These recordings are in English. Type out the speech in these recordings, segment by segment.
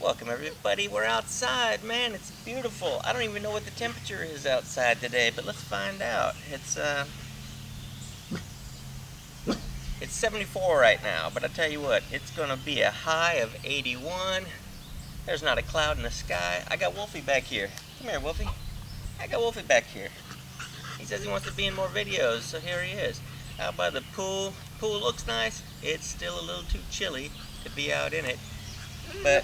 Welcome everybody, we're outside, man, it's beautiful. I don't even know what the temperature is outside today, but let's find out. It's 74 right now, but I tell you what, it's gonna be a high of 81. There's not a cloud in the sky. I got Wolfie back here. Come here, Wolfie. I got Wolfie back here. He says he wants to be in more videos, so here he is. Out by the pool. Pool looks nice. It's still a little too chilly to be out in it, but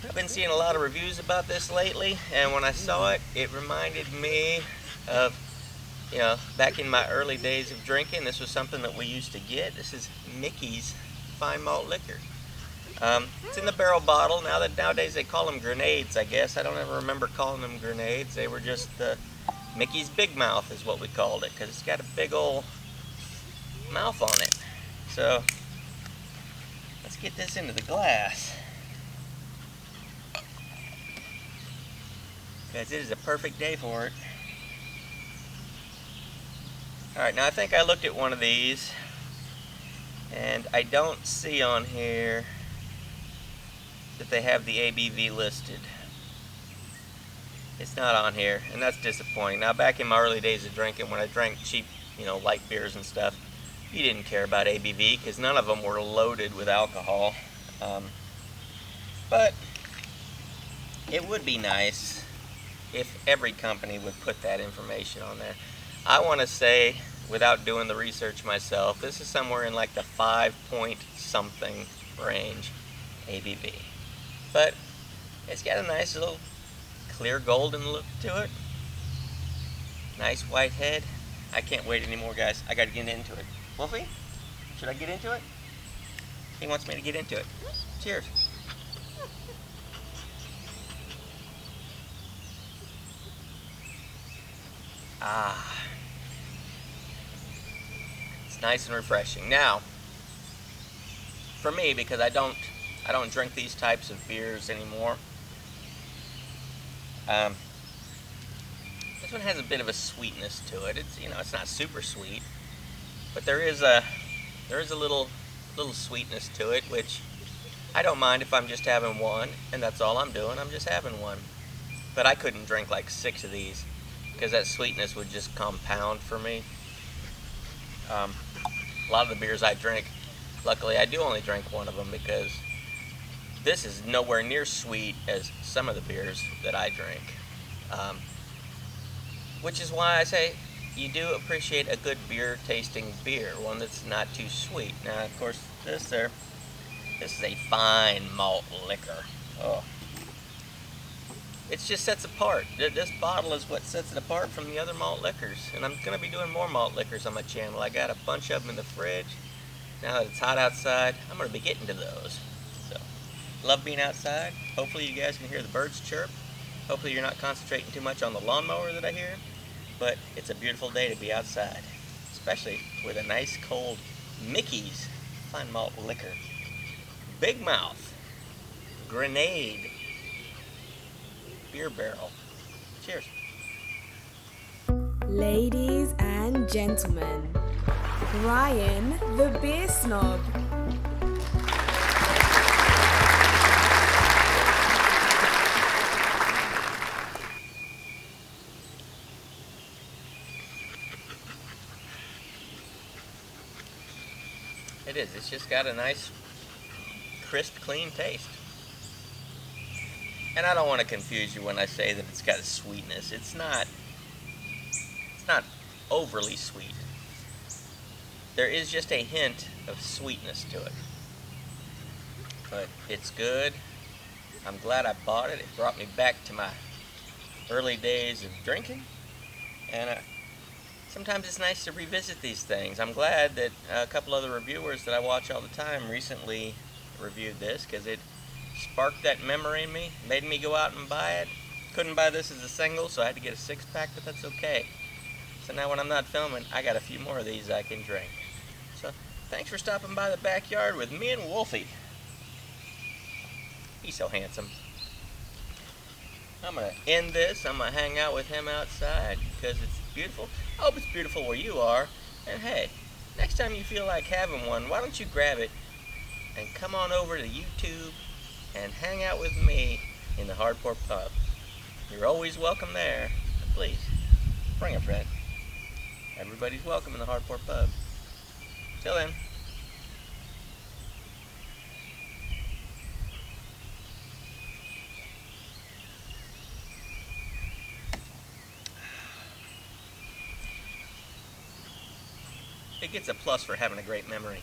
I've been seeing a lot of reviews about this lately, and when I saw it, it reminded me of, back in my early days of drinking. This was something that we used to get. This is Mickey's Fine Malt Liquor. It's in the barrel bottle. Nowadays they call them grenades, I guess. I don't ever remember calling them grenades. They were just Mickey's Big Mouth is what we called it, because it's got a big old mouth on it. So let's get this into the glass, because it is a perfect day for it. Alright, now I think I looked at one of these, and I don't see on here that they have the ABV listed. It's not on here, and that's disappointing. Now, back in my early days of drinking, when I drank cheap, light beers and stuff, you didn't care about ABV because none of them were loaded with alcohol. But it would be nice if every company would put that information on there. I want to say, without doing the research myself, this is somewhere in like the 5-point something range ABV. But it's got a nice little clear golden look to it. Nice white head. I can't wait anymore, guys. I got to get into it. Wolfie, should I get into it? He wants me to get into it. Cheers. Ah, it's nice and refreshing. Now, for me, because I don't drink these types of beers anymore. This one has a bit of a sweetness to it. It's not super sweet, but there is a little sweetness to it, which I don't mind if I'm just having one, and that's all I'm doing. I'm just having one. But I couldn't drink like 6 of these, because that sweetness would just compound for me. A lot of the beers I drink, luckily I do only drink one of them, because this is nowhere near sweet as some of the beers that I drink. Which is why I say you do appreciate a good beer tasting beer, one that's not too sweet. Now, of course, this is a fine malt liquor. Oh. It just sets apart. This bottle is what sets it apart from the other malt liquors. And I'm going to be doing more malt liquors on my channel. I got a bunch of them in the fridge. Now that it's hot outside, I'm going to be getting to those. So, love being outside. Hopefully you guys can hear the birds chirp. Hopefully you're not concentrating too much on the lawnmower that I hear. But it's a beautiful day to be outside, especially with a nice cold Mickey's Fine Malt Liquor. Big Mouth Grenade Beer Barrel. Cheers. Ladies and gentlemen, Ryan the Beer Snob. It is. It's just got a nice, crisp, clean taste. And I don't want to confuse you when I say that it's got a sweetness. It's not overly sweet. There is just a hint of sweetness to it. But it's good. I'm glad I bought it. It brought me back to my early days of drinking. And sometimes it's nice to revisit these things. I'm glad that a couple other reviewers that I watch all the time recently reviewed this, because it sparked that memory in me, made me go out and buy it. Couldn't buy this as a single, so I had to get a 6-pack, but that's okay. So now when I'm not filming, I got a few more of these I can drink. So thanks for stopping by the backyard with me and Wolfie. He's so handsome. I'm going to end this. I'm going to hang out with him outside because it's beautiful. I hope it's beautiful where you are. And hey, next time you feel like having one, why don't you grab it and come on over to YouTube and hang out with me in the Hardcore Pub. You're always welcome there. And please, bring a friend. Everybody's welcome in the Hardcore Pub. Till then. It gets a plus for having a great memory.